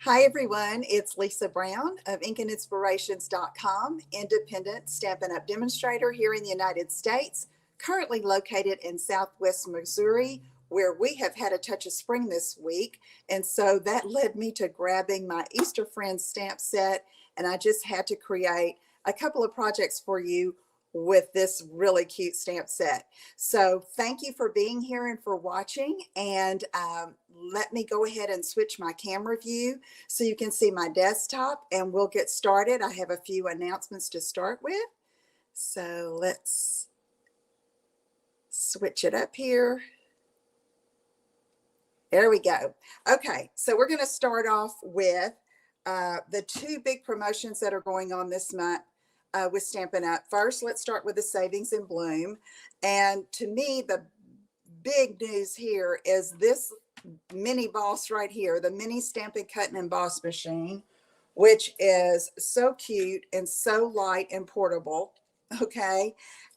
Hi, everyone. It's Lisa Brown of InkandInspirations.com, independent Stampin' Up! Demonstrator here in the United States, currently located in Southwest Missouri, where we have had a touch of spring this week. And so that led me to grabbing my Easter Friends stamp set, and I just had to create a couple of projects for you with this really cute stamp set. So thank you for being here and for watching. And let me go ahead and switch my camera view so you can see my desktop, and we'll get started. I have a few announcements to start with. So let's switch it up here. There we go. Okay, so we're going to start off with the two big promotions that are going on this month with Stampin' Up. First, let's start with the Savings in Bloom. And to me, the big news here is this mini boss right here, the mini Stampin' Cut and Emboss machine, which is so cute and so light and portable. Okay,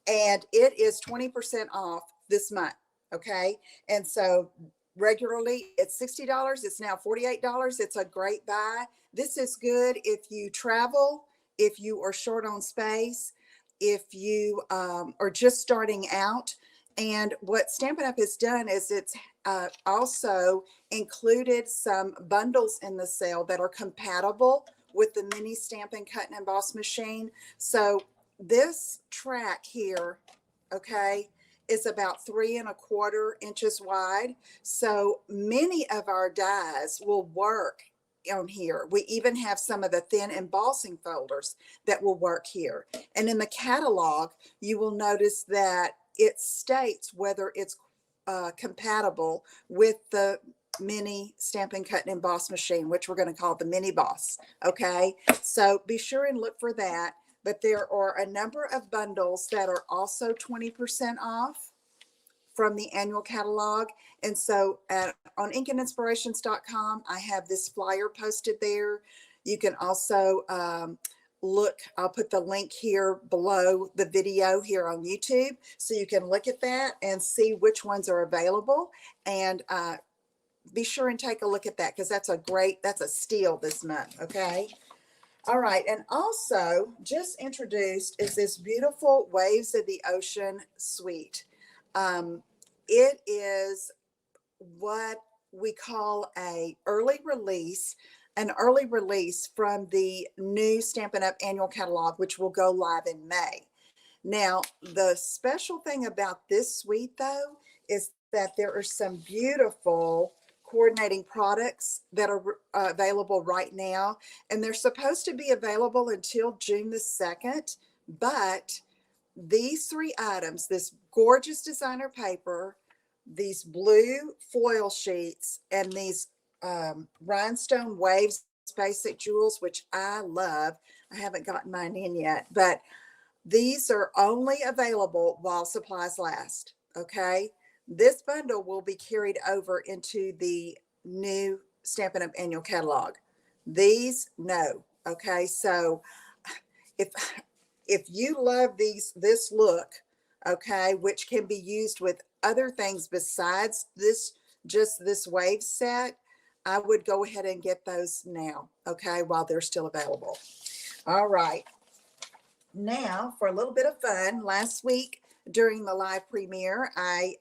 and it is 20% off this month. Okay, and so regularly it's $60. It's now $48. It's a great buy. This is good if you travel, if you are short on space, if you are just starting out. And what Stampin' Up! Has done is it's also included some bundles in the sale that are compatible with the mini Stampin' Cut and Emboss machine. So this track here, okay, is about 3¼ inches wide. So many of our dies will work on here. We even have some of the thin embossing folders that will work here. And in the catalog, you will notice that it states whether it's compatible with the mini Stampin' Cut and Emboss machine, which we're going to call the mini boss. Okay, so be sure and look for that. But there are a number of bundles that are also 20% off from the annual catalog. And so on InkandInspirations.com, I have this flyer posted there. You can also look, I'll put the link here below the video here on YouTube, so you can look at that and see which ones are available. And be sure and take a look at that, because that's a steal this month. Okay. All right, and also just introduced is this beautiful Waves of the Ocean suite. It is what we call an early release from the new Stampin' Up! Annual catalog, which will go live in May. Now, the special thing about this suite, though, is that there are some beautiful coordinating products that are available right now, and they're supposed to be available until June the 2nd. But these three items, this gorgeous designer paper, these blue foil sheets, and these rhinestone waves basic jewels, which I love. I haven't gotten mine in yet, but these are only available while supplies last. Okay. This bundle will be carried over into the new Stampin' Up! Annual catalog. These, no. Okay, so if you love this look, okay, which can be used with other things besides just this wave set, I would go ahead and get those now, okay, while they're still available. All right. Now, for a little bit of fun, last week during the live premiere, I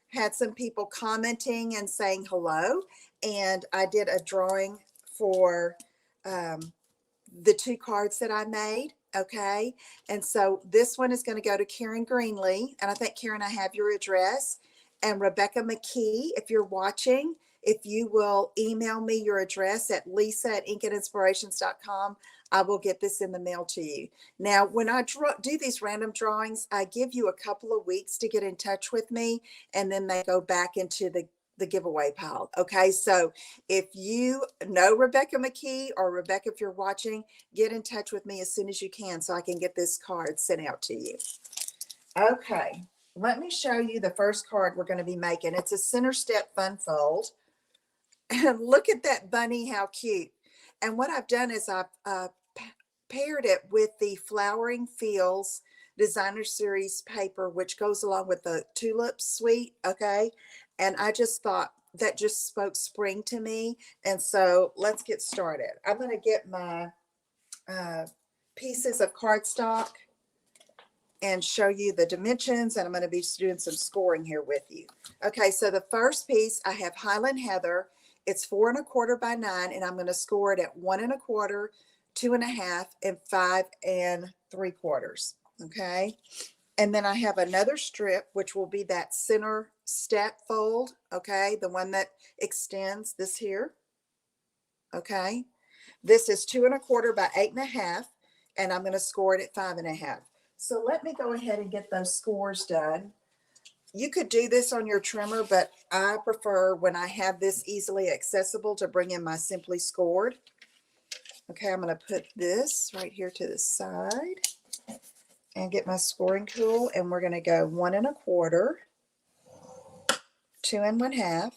had some people commenting and saying hello, and I did a drawing for the two cards that I made. Okay, and so this one is going to go to Karen Greenlee, and I think, Karen, I have your address. And Rebecca McKee, if you're watching, if you will email me your address at lisa@InkandInspirations.com, I will get this in the mail to you. Now, when I do these random drawings, I give you a couple of weeks to get in touch with me, and then they go back into the giveaway pile. Okay, so if you know Rebecca McKee, or Rebecca, if you're watching, get in touch with me as soon as you can so I can get this card sent out to you. Okay, let me show you the first card we're going to be making. It's a center step fun fold. And look at that bunny, how cute. And what I've done is I've paired it with the Flowering Fields Designer Series paper, which goes along with the Tulip suite. Okay, and I just thought that just spoke spring to me. And so let's get started. I'm going to get my pieces of cardstock and show you the dimensions, and I'm going to be doing some scoring here with you. Okay, so the first piece, I have Highland Heather. It's 4 1/4 by 9, and I'm going to score it at 1 1/4, 2 1/2, and 5 3/4. Okay, and then I have another strip, which will be that center step fold. Okay, the one that extends this here. Okay, this is 2 1/4 by 8 1/2, and I'm going to score it at 5 1/2. So let me go ahead and get those scores done. You could do this on your trimmer, but I prefer when I have this easily accessible to bring in my Simply Scored. Okay, I'm going to put this right here to the side and get my scoring tool, and we're going to go 1 1/4, 2 1/2,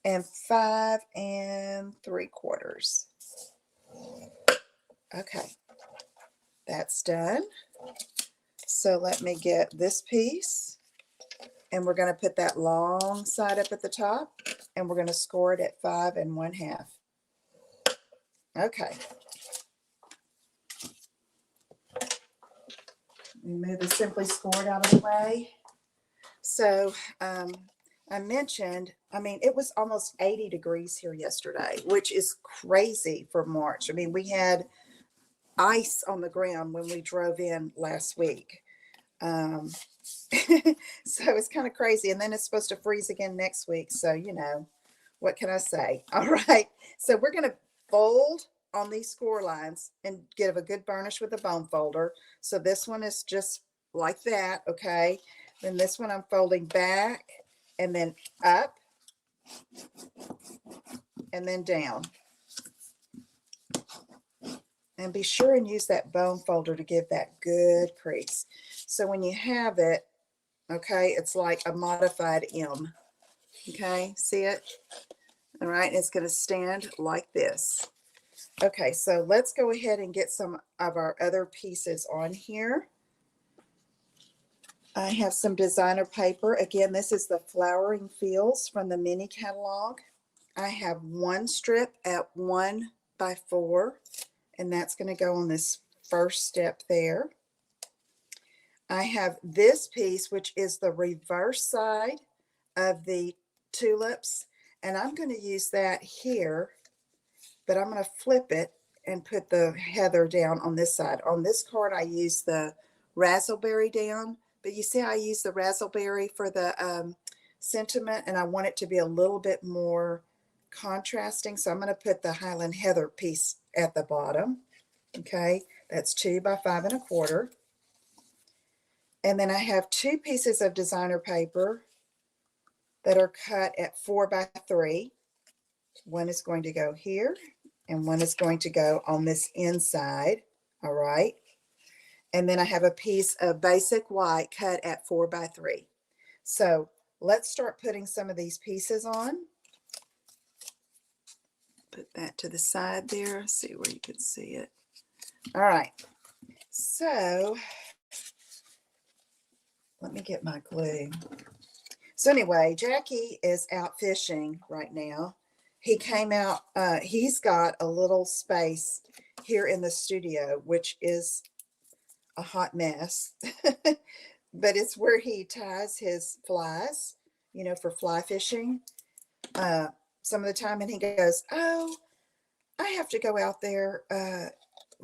and 5 3/4. Okay, that's done. So let me get this piece, and we're going to put that long side up at the top, and we're going to score it at 5 1/2. Okay. Move the Simply Scored out of the way. So I mentioned, I mean, it was almost 80 degrees here yesterday, which is crazy for March. I mean, we had ice on the ground when we drove in last week. So it's kind of crazy. And then it's supposed to freeze again next week. So, you know, what can I say? All right. So we're going to fold on these score lines and give a good burnish with a bone folder. So this one is just like that. Okay. Then this one I'm folding back and then up and then down. And be sure and use that bone folder to give that good crease. So when you have it, okay, it's like a modified M. Okay, see it? All right, it's going to stand like this. Okay, so let's go ahead and get some of our other pieces on here. I have some designer paper. Again, this is the Flowering Fields from the mini catalog. I have one strip at 1 by 4, and that's going to go on this first step there. I have this piece, which is the reverse side of the tulips, and I'm going to use that here, but I'm going to flip it and put the heather down on this side. On this card, I use the razzleberry down, but you see I use the razzleberry for the sentiment, and I want it to be a little bit more contrasting, so I'm going to put the Highland Heather piece at the bottom. Okay, that's 2 by 5 1/4. And then I have 2 pieces of designer paper that are cut at 4 by 3. One is going to go here, and one is going to go on this inside. All right. And then I have a piece of basic white cut at 4 by 3. So let's start putting some of these pieces on. Put that to the side there. See where you can see it. All right. So let me get my glue. So anyway, Jackie is out fishing right now. He came out, he's got a little space here in the studio, which is a hot mess, but it's where he ties his flies, you know, for fly fishing some of the time. And he goes, oh, I have to go out there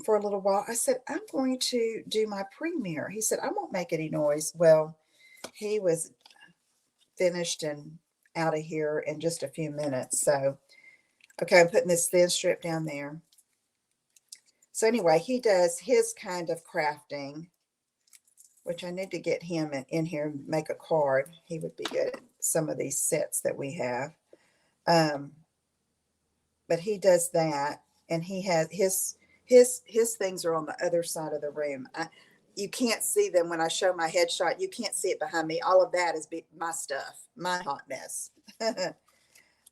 for a little while. I said, I'm going to do my premiere. He said, I won't make any noise. Well, he was finished and out of here in just a few minutes. So, okay, I'm putting this thin strip down there. So anyway, he does his kind of crafting, which I need to get him in here and make a card. He would be good at some of these sets that we have. But he does that, and he has his things are on the other side of the room. You can't see them when I show my headshot. You can't see it behind me. All of that is my stuff, my hot mess.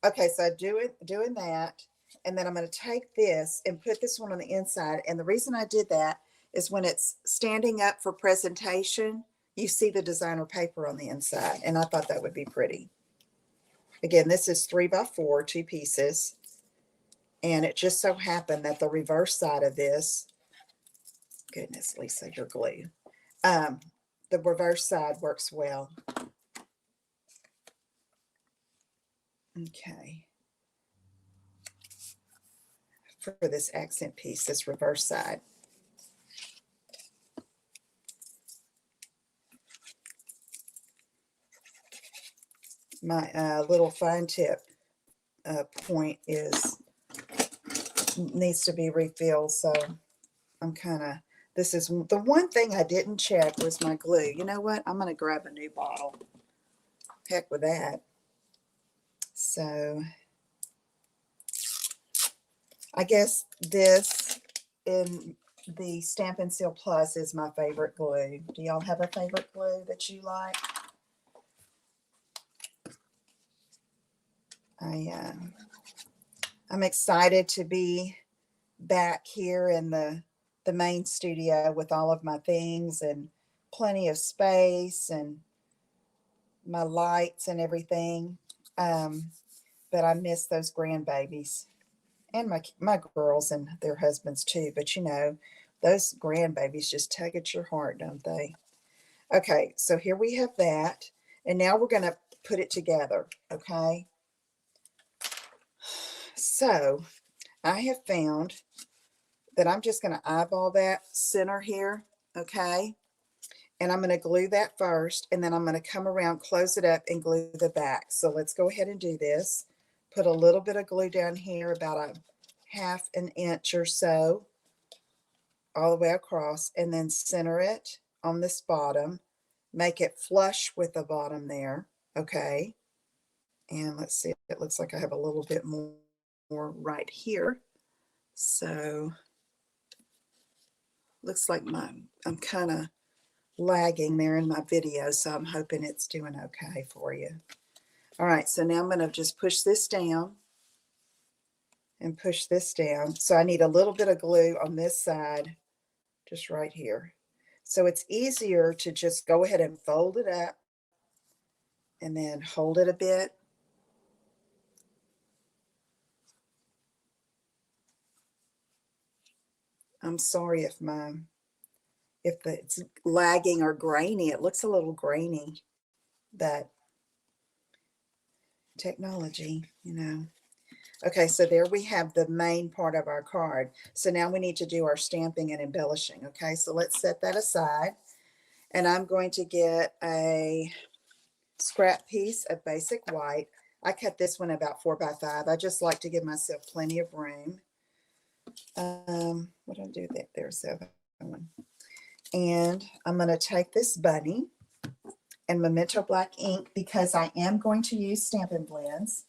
Okay, so doing that, and then I'm going to take this and put this one on the inside. And the reason I did that is when it's standing up for presentation, you see the designer paper on the inside, and I thought that would be pretty. Again, this is 3x4, 2 pieces. And it just so happened that the reverse side of this, goodness, Lisa, your glue. The reverse side works well. Okay. For this accent piece, this reverse side. My little fine tip point needs to be refilled, so I'm kind of, this is the one thing I didn't check was my glue. You know what? I'm going to grab a new bottle. Heck with that. So I guess this in the Stampin' Seal Plus is my favorite glue. Do y'all have a favorite glue that you like? I'm excited to be back here in the main studio with all of my things and plenty of space and my lights and everything. But I miss those grandbabies and my girls and their husbands too. But you know, those grandbabies just tug at your heart, don't they? Okay, so here we have that. And now we're going to put it together, okay? So I have found that I'm just going to eyeball that center here, okay? And I'm going to glue that first, and then I'm going to come around, close it up, and glue the back. So let's go ahead and do this. Put a little bit of glue down here, about a 1/2 inch or so, all the way across, and then center it on this bottom. Make it flush with the bottom there, okay? And let's see, it looks like I have a little bit more right here. So looks like I'm kind of lagging there in my video, so I'm hoping it's doing okay for you. All right, so now I'm going to just push this down and push this down. So I need a little bit of glue on this side, just right here. So it's easier to just go ahead and fold it up and then hold it a bit. I'm sorry if it's lagging or grainy. It looks a little grainy, but technology, you know. Okay, so there we have the main part of our card. So now we need to do our stamping and embellishing. Okay, so let's set that aside. And I'm going to get a scrap piece of basic white. I cut this one about 4x5. I just like to give myself plenty of room. What do I do that? There's the other one. And I'm going to take this bunny and Memento Black ink because I am going to use Stampin' Blends.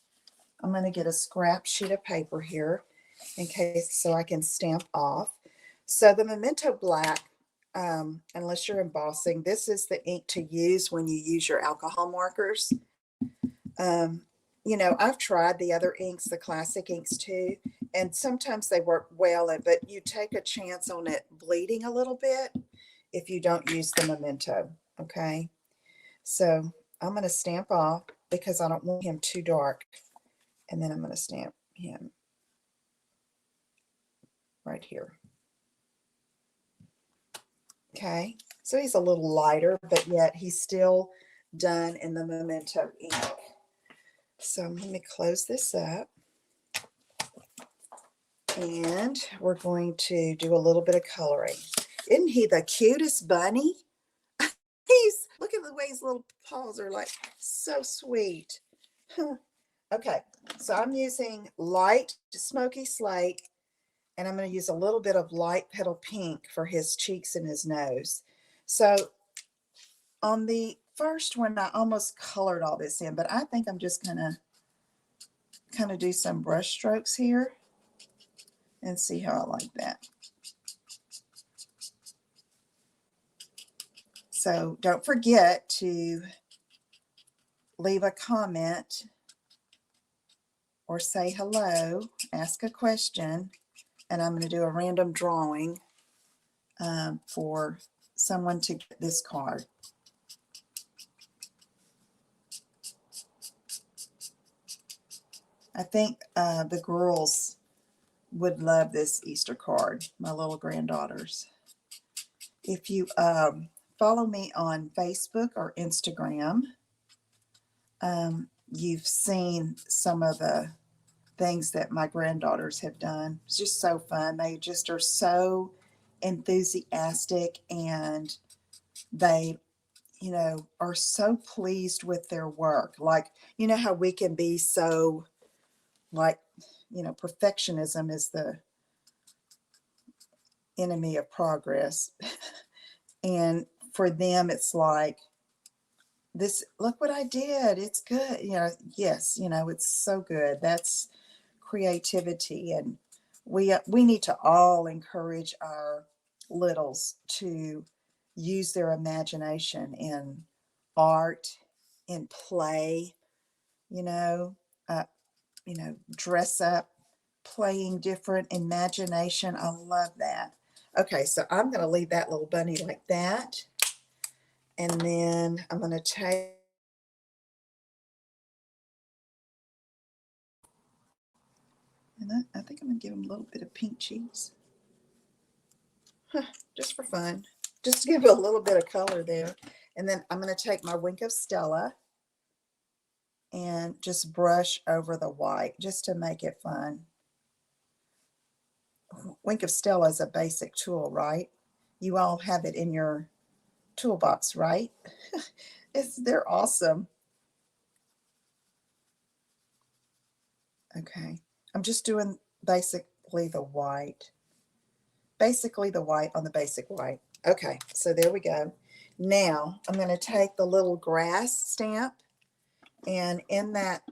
I'm going to get a scrap sheet of paper here in case so I can stamp off. So the Memento Black, unless you're embossing, this is the ink to use when you use your alcohol markers. You know, I've tried the other inks, the classic inks too, and sometimes they work well, but you take a chance on it bleeding a little bit if you don't use the Memento, okay? So I'm going to stamp off because I don't want him too dark. And then I'm going to stamp him right here. Okay, so he's a little lighter, but yet he's still done in the Memento ink. So let me close this up. And we're going to do a little bit of coloring. Isn't he the cutest bunny? Look at the way his little paws are like so sweet. Okay, so I'm using light smoky slate, and I'm going to use a little bit of light petal pink for his cheeks and his nose. So on the first one, I almost colored all this in, but I think I'm just going to kind of do some brush strokes here and see how I like that. So don't forget to leave a comment or say hello, ask a question, and I'm going to do a random drawing for someone to get this card. I think the girls would love this Easter card, my little granddaughters. If you follow me on Facebook or Instagram, you've seen some of the things that my granddaughters have done. It's just so fun. They just are so enthusiastic, and they, are so pleased with their work. Like, how we can be so, like, perfectionism is the enemy of progress. And for them, it's like, this, look what I did. It's good. Yes, it's so good. That's creativity. And we need to all encourage our littles to use their imagination in art, in play, you know, uh, dress up, playing different, imagination. I love that. Okay, so I'm going to leave that little bunny like that. And then I'm going to take, and I think I'm going to give him a little bit of pink cheese. Just for fun. Just to give it a little bit of color there. And then I'm going to take my Wink of Stella and just brush over the white just to make it fun. Wink of Stella is a basic tool, right? You all have it in your toolbox, right? They're awesome. Okay, I'm just doing basically the white. Basically the white on the basic white. Okay, so there we go. Now I'm going to take the little grass stamp, and in that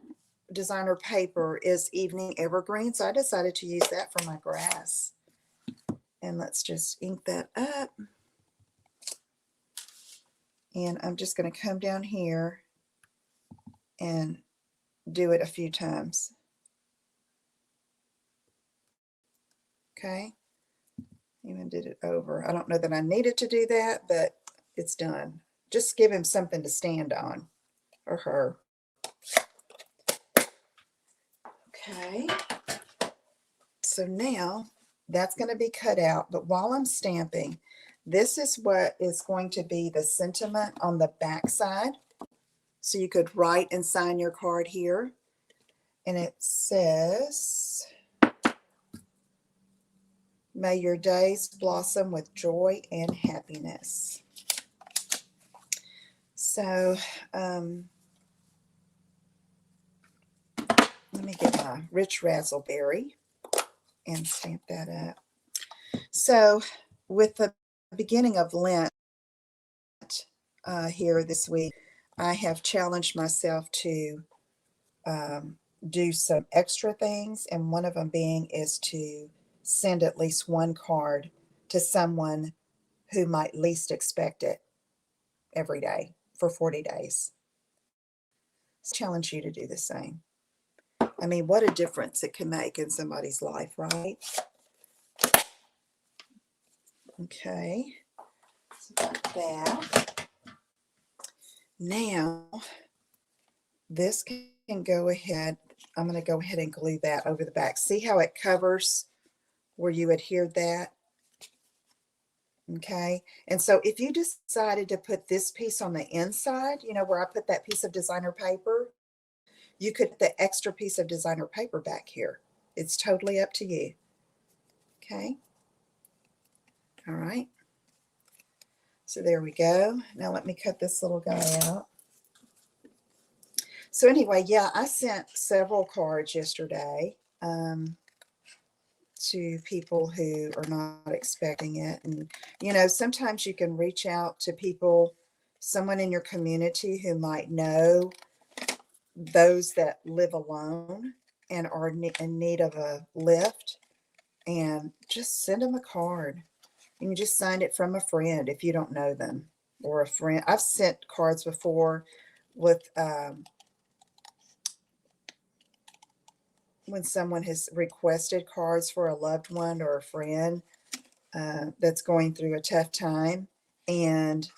designer paper is Evening Evergreen, so I decided to use that for my grass. And let's just ink that up. And I'm just going to come down here and do it a few times. Okay, even did it over. I don't know that I needed to do that, but it's done. Just give him something to stand on, or her. Okay, so now that's going to be cut out, but while I'm stamping, this is what is going to be the sentiment on the back side. So you could write and sign your card here. And it says, may your days blossom with joy and happiness. So let me get my Rich Razzleberry and stamp that up. So with the beginning of Lent here this week, I have challenged myself to do some extra things, and one of them being is to send at least one card to someone who might least expect it every day for 40 days. So I challenge you to do the same. I mean, what a difference it can make in somebody's life, right? Okay, so got that. Now, this can go ahead. I'm going to go ahead and glue that over the back. See how it covers where you adhered that? Okay, and so if you decided to put this piece on the inside, where I put that piece of designer paper, you could put the extra piece of designer paper back here. It's totally up to you. Okay, all right. So there we go. Now let me cut this little guy out. So anyway, yeah, I sent several cards yesterday to people who are not expecting it. And, sometimes you can reach out to people, someone in your community who might know those that live alone and are in need of a lift, and just send them a card. You can just sign it from a friend if you don't know them, or a friend. I've sent cards before with when someone has requested cards for a loved one or a friend that's going through a tough time, and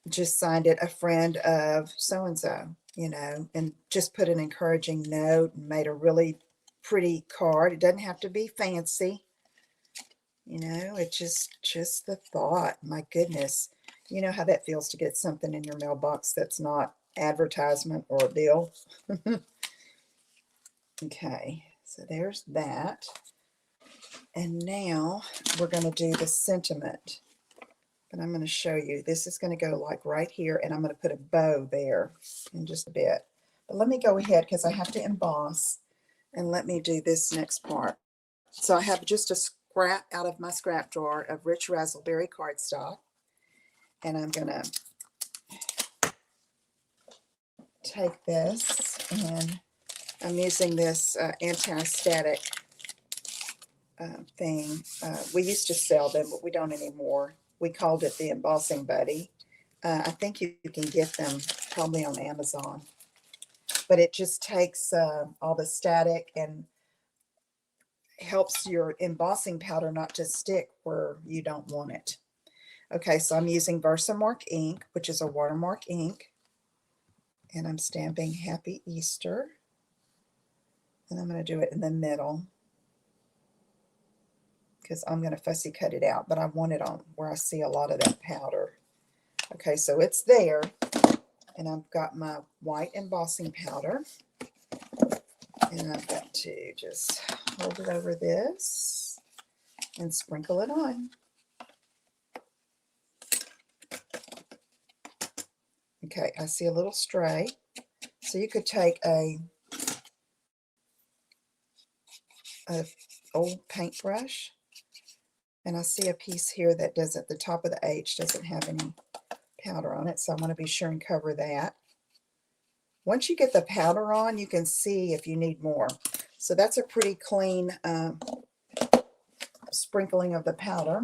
just signed it, a friend of so-and-so. you know, and just put an encouraging note and made a really pretty card. It doesn't have to be fancy. You know, it's just the thought. My goodness. You know how that feels to get something in your mailbox that's not advertisement or a bill. Okay, so there's that. And now we're going to do the sentiment. But I'm going to show you. This is going to go like right here, and I'm going to put a bow there in just a bit. But let me go ahead because I have to emboss, and let me do this next part. So I have just a scrap out of my scrap drawer of rich raspberry cardstock, and I'm going to take this, and I'm using this anti-static thing. We used to sell them, but we don't anymore. We called it the Embossing Buddy. I think you can get them probably on Amazon. But it just takes all the static and helps your embossing powder not to stick where you don't want it. Okay, so I'm using Versamark ink, which is a watermark ink. And I'm stamping Happy Easter. And I'm going to do it in the middle, because I'm going to fussy cut it out, but I want it on where I see a lot of that powder. Okay, so it's there, and I've got my white embossing powder, and I've got to just hold it over this and sprinkle it on. Okay, I see a little stray, so you could take a old paintbrush, and I see a piece here that doesn't, the top of the H doesn't have any powder on it, so I want to be sure and cover that. Once you get the powder on, you can see if you need more. So that's a pretty clean sprinkling of the powder.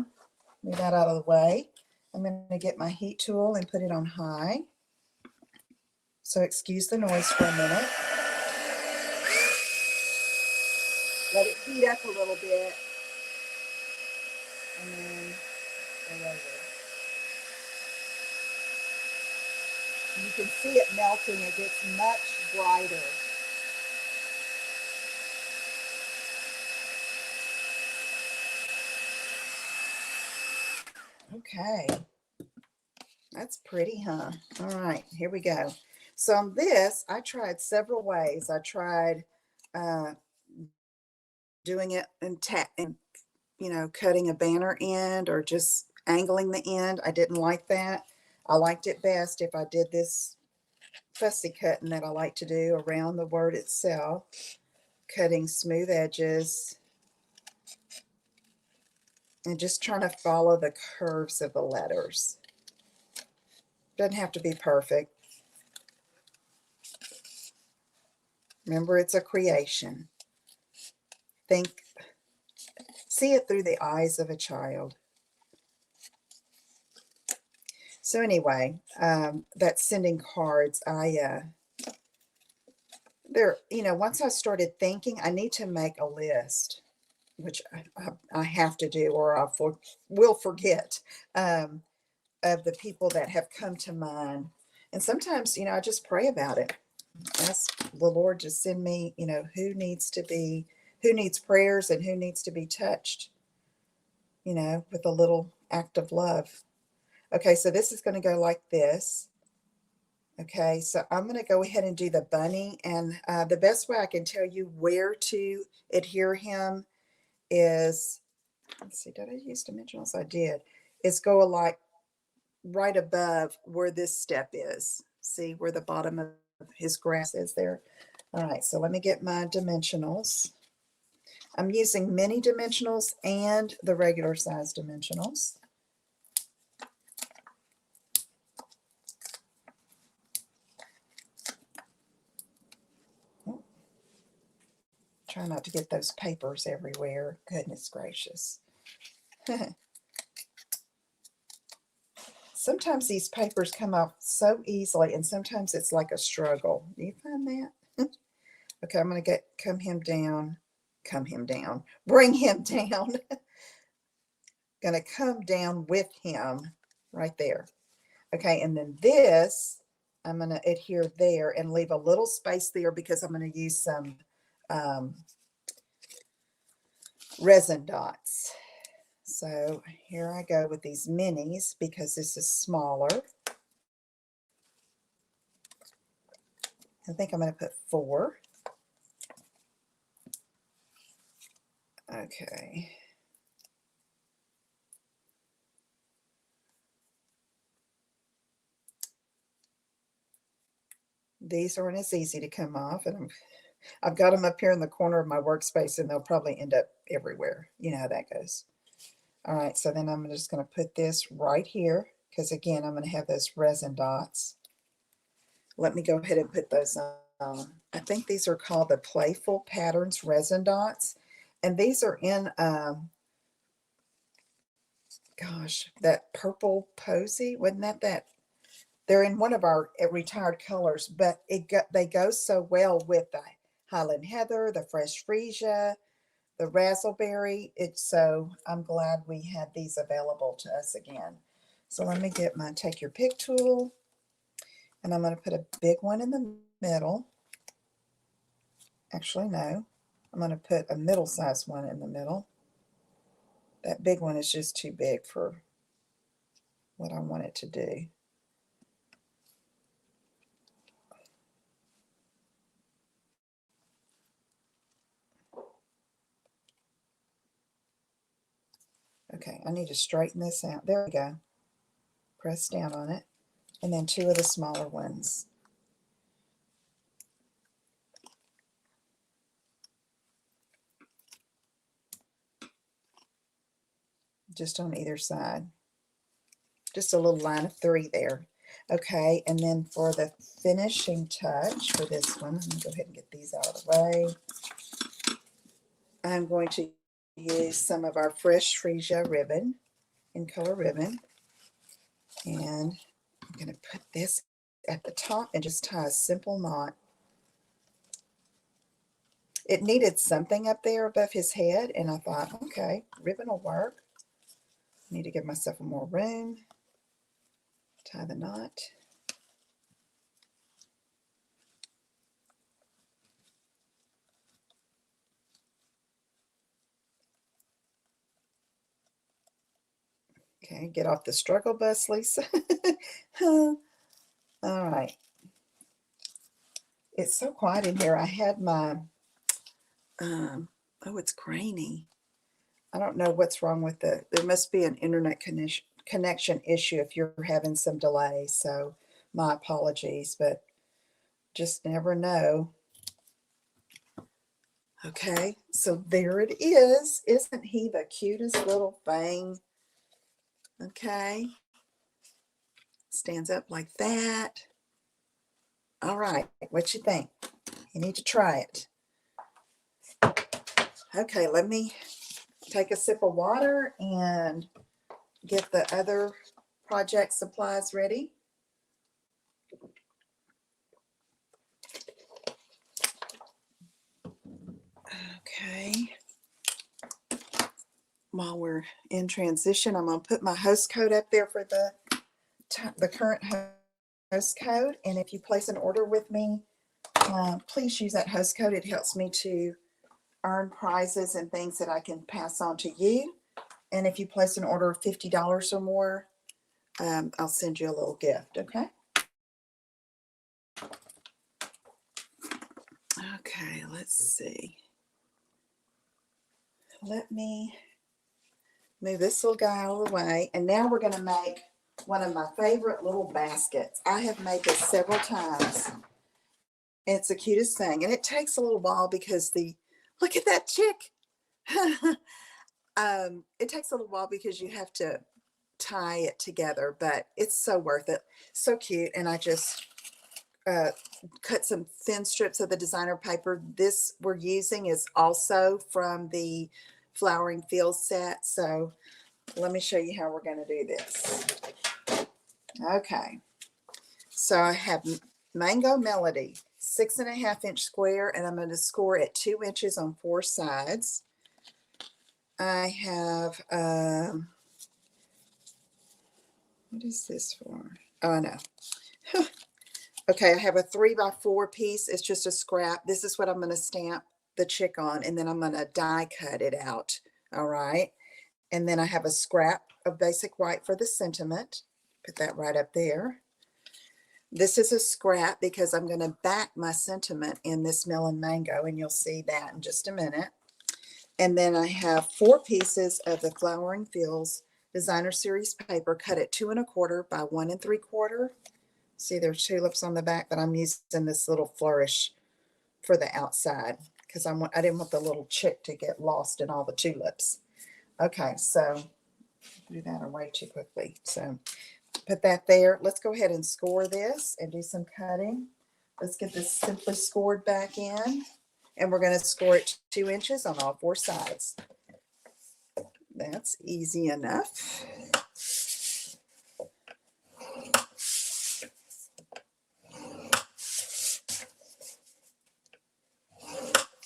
Move that out of the way. I'm going to get my heat tool and put it on high. So excuse the noise for a minute. Let it heat up a little bit. And then go over. You can see it melting. It gets much brighter. Okay. That's pretty, huh? All right, here we go. So on this, I tried several ways. I tried doing it and you know, cutting a banner end or just angling the end. I didn't like that. I liked it best if I did this fussy cutting that I like to do around the word itself, cutting smooth edges and just trying to follow the curves of the letters. Doesn't have to be perfect. Remember, it's a creation. See it through the eyes of a child. So anyway, that's sending cards. You know, once I started thinking, I need to make a list, which I have to do, or I will forget, of the people that have come to mind. And sometimes, you know, I just pray about it. Ask the Lord to send me, you know, who needs prayers and who needs to be touched, you know, with a little act of love. Okay, so this is going to go like this. Okay, so I'm going to go ahead and do the bunny, and the best way I can tell you where to adhere him is, let's see, did I use dimensionals? I did. Is go like right above where this step is. See where the bottom of his grass is there? All right, so let me get my dimensionals. I'm using mini dimensionals and the regular size dimensionals. Try not to get those papers everywhere. Goodness gracious. Sometimes these papers come off so easily, and sometimes it's like a struggle. Do you find that? Okay, I'm going to bring him down. Going to come down with him right there. Okay, and then this I'm going to adhere there and leave a little space there because I'm going to use some um, resin dots. So here I go with these minis because this is smaller. I think I'm going to put 4. Okay. These aren't as easy to come off, and I've got them up here in the corner of my workspace, and they'll probably end up everywhere. You know how that goes. All right, so then I'm just going to put this right here because, again, I'm going to have those resin dots. Let me go ahead and put those on. I think these are called the Playful Patterns resin dots, and these are in, gosh, that purple posy. Wasn't that? They're in one of our retired colors, but they go so well with the Highland Heather, the Fresh Freesia, the Razzleberry. So I'm glad we had these available to us again. So let me get my Take Your Pick tool, and I'm going to put a big one in the middle. Actually, no. I'm going to put a middle-sized one in the middle. That big one is just too big for what I want it to do. Okay, I need to straighten this out. There we go. Press down on it. And then 2 of the smaller ones. Just on either side. Just a little line of 3 there. Okay, and then for the finishing touch for this one, I'm going to go ahead and get these out of the way. I'm going to use some of our Fresh Freesia ribbon, in color ribbon. And I'm going to put this at the top and just tie a simple knot. It needed something up there above his head, and I thought, okay, ribbon will work. I need to give myself more room. Tie the knot. Okay, get off the struggle bus, Lisa. All right. It's so quiet in here. I had my, oh, it's grainy. I don't know what's wrong with there must be an internet connection issue if you're having some delay. So my apologies, but just never know. Okay, so there it is. Isn't he the cutest little thing? Okay. Stands up like that. All right, what you think? You need to try it. Okay, let me take a sip of water and get the other project supplies ready. Okay. While we're in transition, I'm going to put my host code up there for the current host code. And if you place an order with me, please use that host code. It helps me to earn prizes and things that I can pass on to you. And if you place an order of $50 or more, I'll send you a little gift, okay? Okay, let's see. Let me move this little guy out of the way. And now we're going to make one of my favorite little baskets. I have made this several times. It's the cutest thing. And it takes a little while because look at that chick. It takes a little while because you have to tie it together, but it's so worth it. So cute. And I just cut some thin strips of the designer paper. This we're using is also from the Flowering Fields set. So let me show you how we're going to do this. Okay. So I have Mango Melody, 6.5-inch square, and I'm going to score at 2 inches on 4 sides. I have, what is this for? Oh, no. Okay, I have a 3x4 piece. It's just a scrap. This is what I'm going to stamp the chick on, and then I'm going to die cut it out. All right. And then I have a scrap of basic white for the sentiment. Put that right up there. This is a scrap because I'm going to back my sentiment in this melon mango, and you'll see that in just a minute. And then I have 4 pieces of the Flowering Fields Designer Series paper, cut at 2 1/4 by 1 3/4. See, there's tulips on the back, but I'm using this little flourish for the outside because I didn't want the little chick to get lost in all the tulips. Okay, so do that away too quickly. So put that there. Let's go ahead and score this and do some cutting. Let's get this simply scored back in, and we're going to score it 2 inches on all 4 sides. That's easy enough.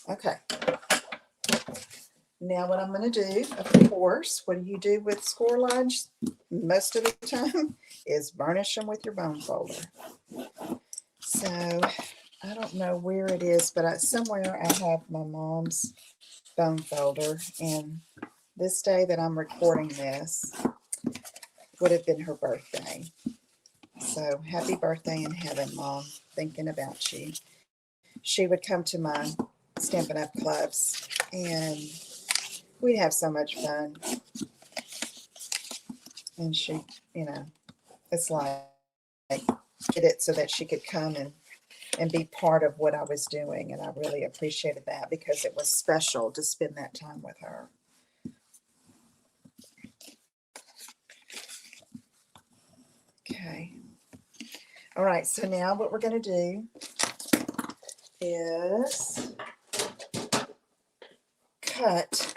Okay. Now what I'm going to do, of course, what do you do with score lines most of the time is burnish them with your bone folder. So I don't know where it is, but somewhere I have my mom's bone folder, and this day that I'm recording this would have been her birthday. So happy birthday in heaven, Mom, thinking about you. She would come to my Stampin' Up clubs, and we'd have so much fun. And she, it's like did it so that she could come and be part of what I was doing. And I really appreciated that because it was special to spend that time with her. Okay. All right. So now what we're going to do is cut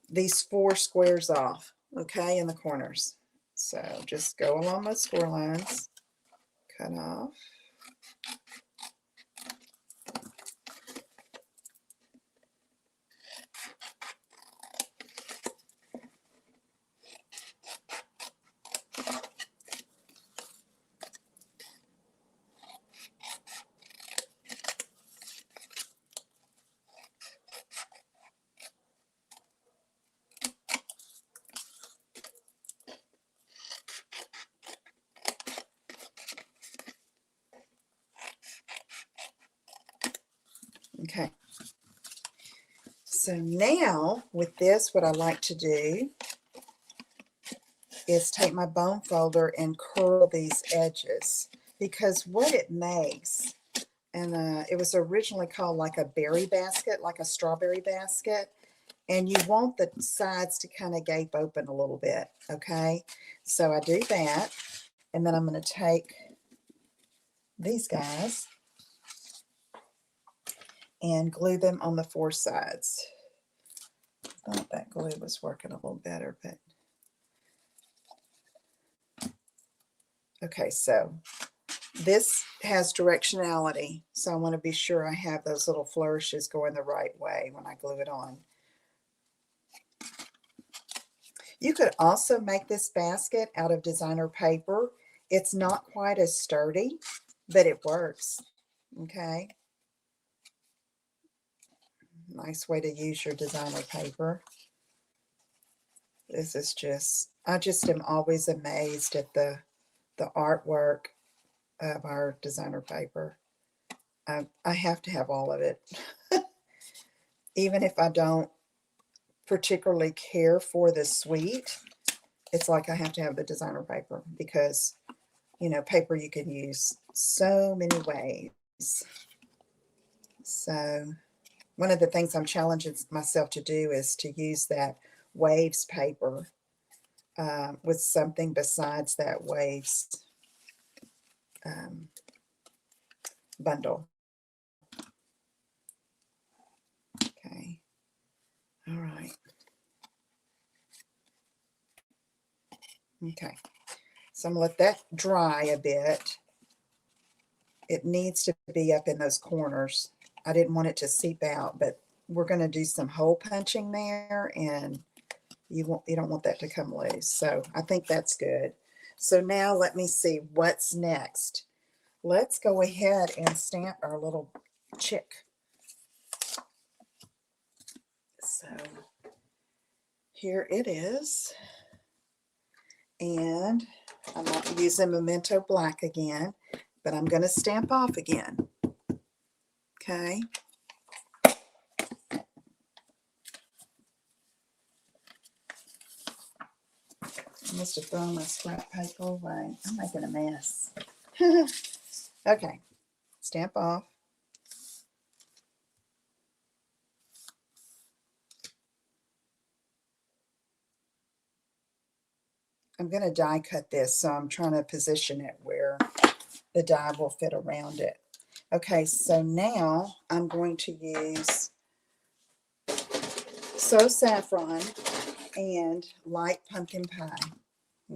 these 4 squares off, okay, in the corners. So just go along those score lines, cut off. Okay. So now with this, what I like to do is take my bone folder and curl these edges, because what it makes, and it was originally called like a berry basket, like a strawberry basket, and you want the sides to kind of gape open a little bit, okay? So I do that, and then I'm going to take these guys and glue them on the 4 sides. I thought that glue was working a little better, but okay, so this has directionality, so I want to be sure I have those little flourishes going the right way when I glue it on. You could also make this basket out of designer paper. It's not quite as sturdy, but it works. Okay. Nice way to use your designer paper. This is just, I just am always amazed at the artwork of our designer paper. I have to have all of it. Even if I don't particularly care for the suite, it's like I have to have the designer paper because, paper you can use so many ways. So one of the things I'm challenging myself to do is to use that waves paper with something besides that waves bundle. Okay. All right. Okay. So I'm going to let that dry a bit. It needs to be up in those corners. I didn't want it to seep out, but we're going to do some hole punching there, and you don't want that to come loose. So I think that's good. So now let me see what's next. let's go ahead and stamp our little chick. So here it is. And I'm not using Memento Black again, but I'm going to stamp off again. Okay. I must have thrown my scrap paper away. I'm making a mess. Okay. Stamp off. I'm going to die cut this, so I'm trying to position it where the die will fit around it. Okay, so now I'm going to use Solis Saffron and light pumpkin pie.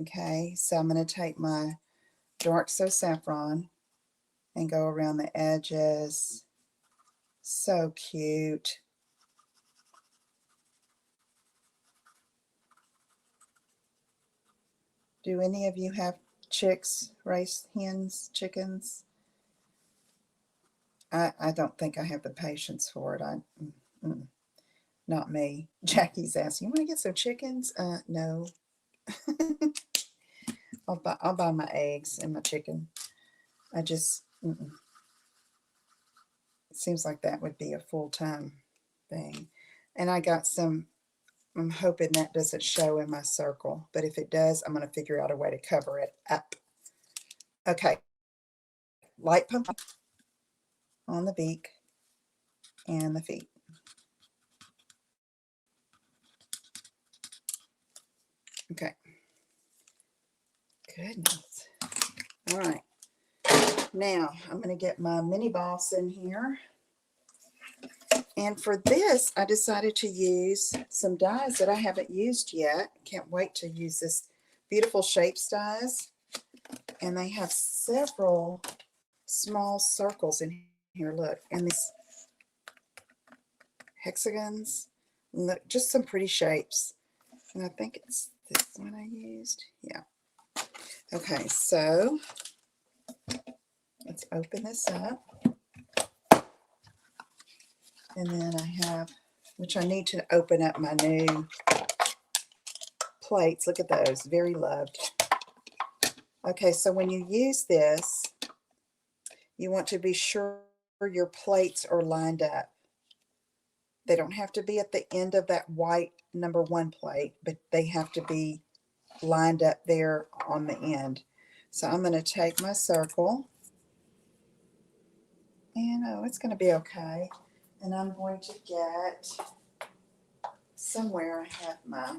Okay, so I'm going to take my dark Solis Saffron and go around the edges. So cute. Do any of you have chicks, raised hens, chickens? I don't think I have the patience for it. Not me. Jackie's asking, you want to get some chickens? No. I'll buy my eggs and my chicken. I just, it seems like that would be a full-time thing. And I got some, I'm hoping that doesn't show in my circle, but if it does, I'm going to figure out a way to cover it up. Okay. Light pumpkin on the beak and the feet. Okay. Goodness. All right. Now I'm going to get my mini boss in here. And for this, I decided to use some dies that I haven't used yet. Can't wait to use this beautiful shapes dies. And they have several small circles in here. Look, and these hexagons. Look, just some pretty shapes. And I think it's this one I used. Yeah. Okay, so let's open this up. And then I have, which I need to open up my new plates. Look at those, very loved. Okay, so when you use this, you want to be sure your plates are lined up. They don't have to be at the end of that white #1 plate, but they have to be lined up there on the end. So I'm going to take my circle, and oh, it's going to be okay. And I'm going to get, somewhere I have my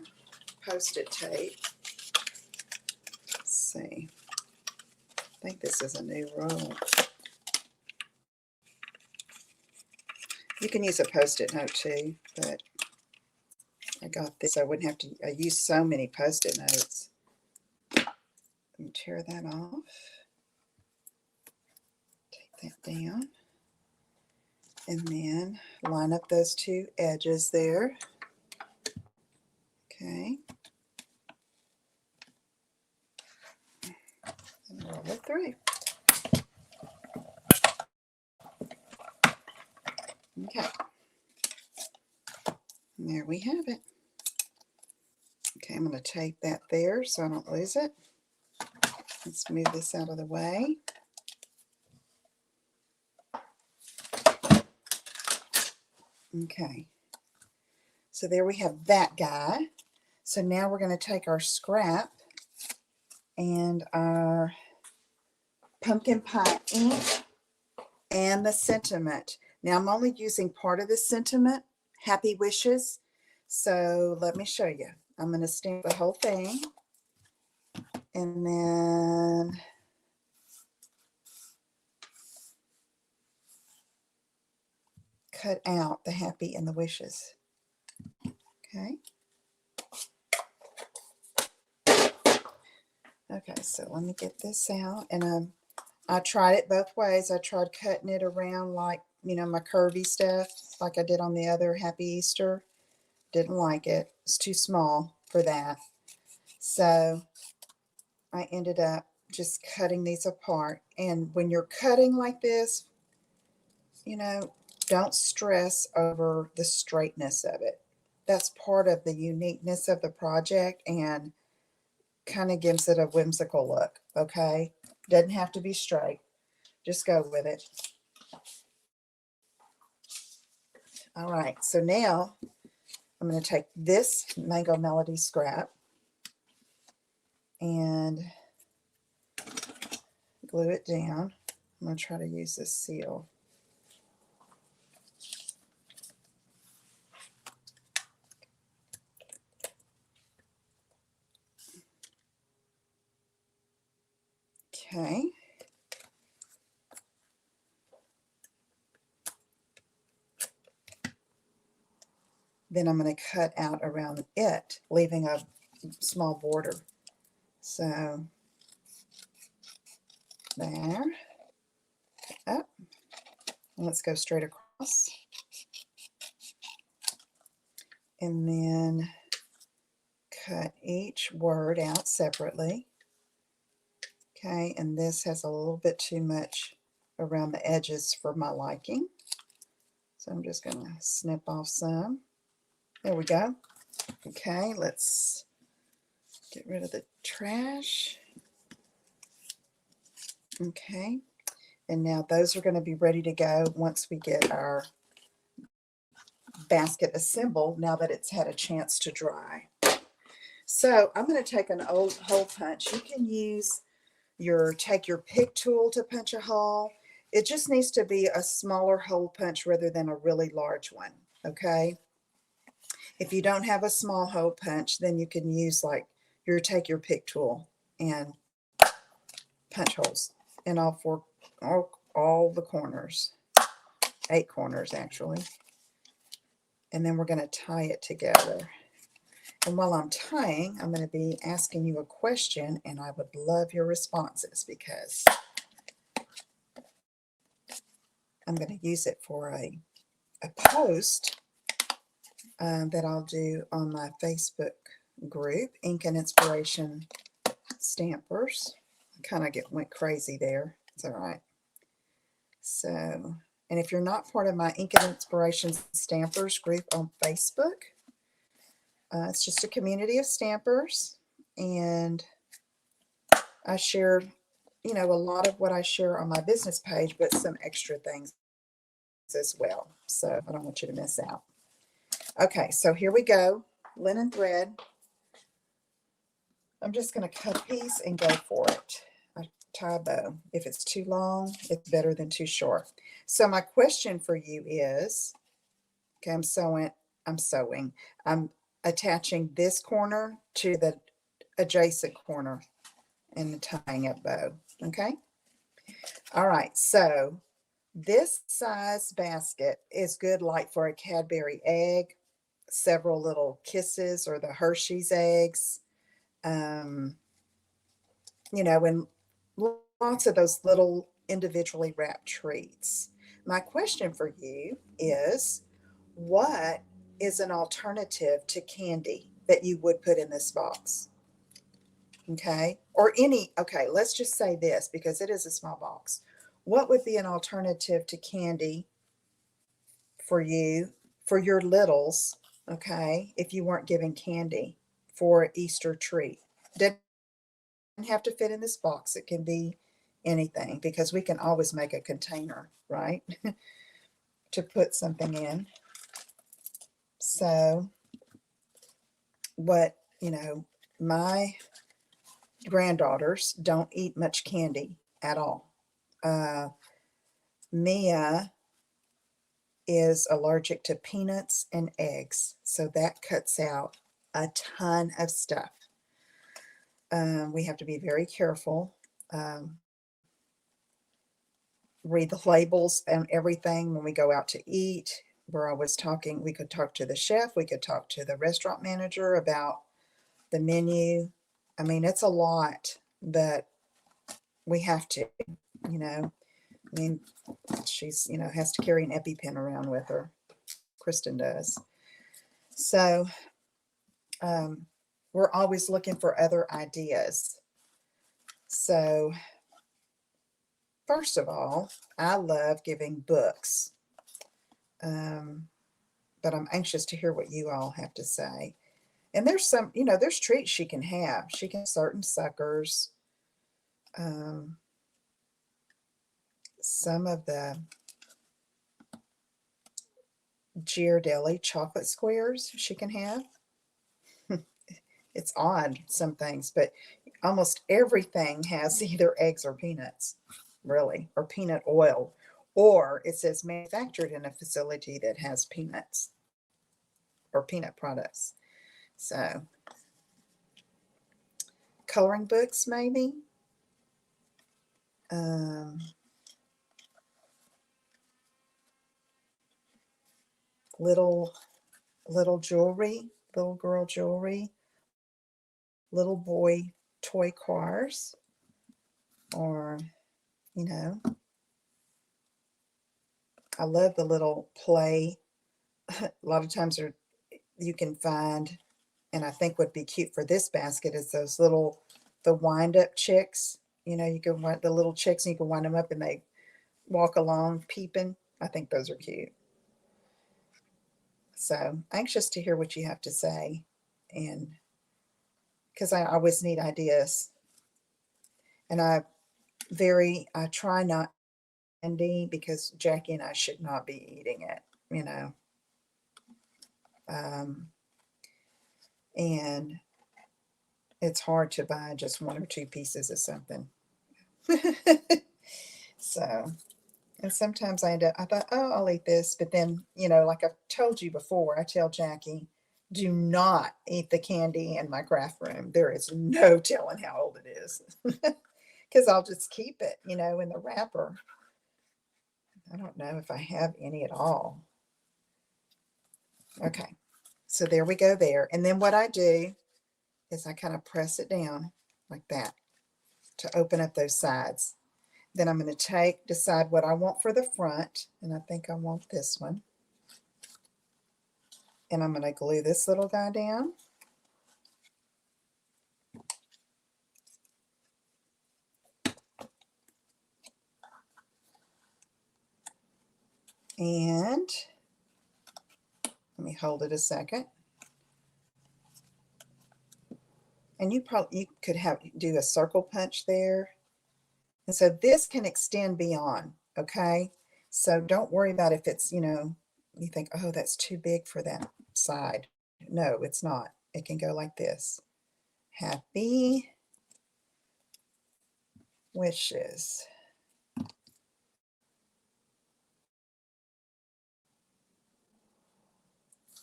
Post-it tape. Let's see. I think this is a new roll. You can use a Post-it note too, but I got this so I wouldn't have to, I use so many Post-it notes. Let me tear that off. Take that down. And then line up those two edges there. Okay. And roll it through. Okay. And there we have it. Okay, I'm going to tape that there so I don't lose it. Let's move this out of the way. Okay. So there we have that guy. So now we're going to take our scrap and our pumpkin pie ink and the sentiment. Now I'm only using part of the sentiment, Happy Wishes. So let me show you. I'm going to stamp the whole thing and then cut out the happy and the wishes. Okay. Okay, so let me get this out. And I tried it both ways. I tried cutting it around like, you know, my curvy stuff, like I did on the other Happy Easter. Didn't like it. It's too small for that. So I ended up just cutting these apart. And when you're cutting like this, you know, don't stress over the straightness of it. That's part of the uniqueness of the project and kind of gives it a whimsical look, okay? Doesn't have to be straight. Just go with it. All right, so now I'm going to take this Mango Melody scrap and glue it down. I'm going to try to use this seal. Okay. Then I'm going to cut out around it, leaving a small border. So there, up, and let's go straight across. And then cut each word out separately. Okay, and this has a little bit too much around the edges for my liking. So I'm just going to snip off some. There we go. Okay, let's get rid of the trash. Okay, and now those are going to be ready to go once we get our basket assembled, now that it's had a chance to dry. So I'm going to take an old hole punch. You can use take your pick tool to punch a hole. It just needs to be a smaller hole punch rather than a really large one, okay? If you don't have a small hole punch, then you can use take your pick tool and punch holes in all the corners, 8 corners actually. And then we're going to tie it together. And while I'm tying, I'm going to be asking you a question, and I would love your responses because I'm going to use it for a post that I'll do on my Facebook group, Ink and Inspiration Stampers. I kind of went crazy there. It's all right. So, and if you're not part of my Ink and Inspiration Stampers group on Facebook, it's just a community of stampers, and I share, a lot of what I share on my business page, but some extra things as well. So I don't want you to miss out. Okay, so here we go. Linen thread. I'm just going to cut a piece and go for it. I tie a bow. If it's too long, it's better than too short. So my question for you is, okay, I'm attaching this corner to the adjacent corner and tying a bow. Okay. All right. So this size basket is good like for a Cadbury egg, several little kisses, or the Hershey's eggs, and lots of those little individually wrapped treats. My question for you is, what is an alternative to candy that you would put in this box? Okay. Okay, let's just say this because it is a small box. What would be an alternative to candy for you, for your littles, okay, if you weren't giving candy for an Easter treat? Doesn't have to fit in this box. It can be anything because we can always make a container, right, to put something in. So my granddaughters don't eat much candy at all. Mia is allergic to peanuts and eggs, so that cuts out a ton of stuff. We have to be very careful. Read the labels and everything when we go out to eat. We could talk to the chef, we could talk to the restaurant manager about the menu. I mean, it's a lot that we have to, she's, has to carry an EpiPen around with her. Kristen does. So we're always looking for other ideas. So first of all, I love giving books, but I'm anxious to hear what you all have to say. And there's some, there's treats she can have. She can have certain suckers, some of the Ghirardelli chocolate squares she can have. It's odd, some things, but almost everything has either eggs or peanuts, really, or peanut oil, or it says manufactured in a facility that has peanuts or peanut products. So, coloring books, maybe. Little jewelry, little girl jewelry, little boy toy cars, or, I love the little play. A lot of times you can find, and I think would be cute for this basket is those the wind up chicks. You can wind the little chicks and you can wind them up and they walk along peeping. I think those are cute. So anxious to hear what you have to say, and because I always need ideas, and I try not candy because Jackie and I should not be eating it, and it's hard to buy just one or two pieces of something. So, and sometimes I thought, oh, I'll eat this. But then, like I've told you before, I tell Jackie, do not eat the candy in my craft room. There is no telling how old it is. Because I'll just keep it, in the wrapper. I don't know if I have any at all. Okay, so there we go there. And then what I do is I kind of press it down like that to open up those sides. Then I'm going to decide what I want for the front, and I think I want this one. And I'm going to glue this little guy down. And let me hold it a second. And you could do a circle punch there. And so this can extend beyond, okay? So don't worry about if it's, you think, oh, that's too big for that side. No, it's not. It can go like this. Happy wishes.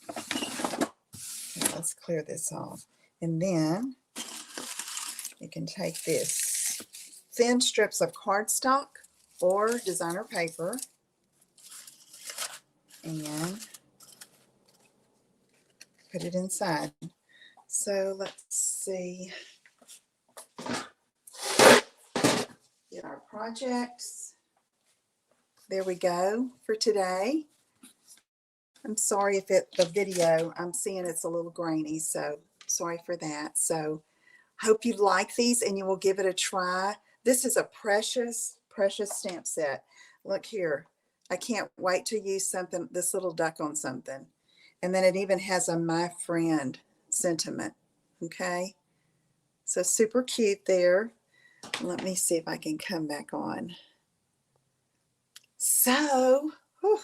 Okay, let's clear this off. And then you can take this thin strips of cardstock or designer paper and put it inside. So let's see. Get our projects. There we go for today. I'm sorry if the video, I'm seeing it's a little grainy, so sorry for that. So hope you like these and you will give it a try. This is a precious, precious stamp set. Look here. I can't wait to use this little duck on something. And then it even has a my friend sentiment. Okay. So super cute there. Let me see if I can come back on. So, whew,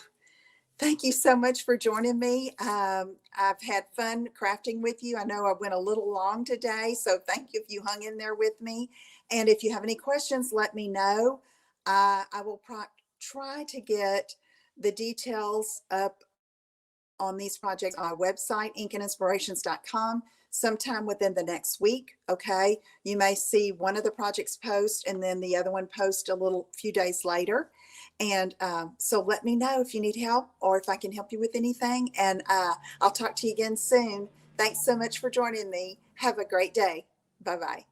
thank you so much for joining me. I've had fun crafting with you. I know I went a little long today, so thank you if you hung in there with me. And if you have any questions, let me know. I will try to get the details up on these projects on our website, inkandinspirations.com, sometime within the next week. Okay. You may see one of the projects post and then the other one post a few days later. And so let me know if you need help or if I can help you with anything. And I'll talk to you again soon. Thanks so much for joining me. Have a great day. Bye-bye.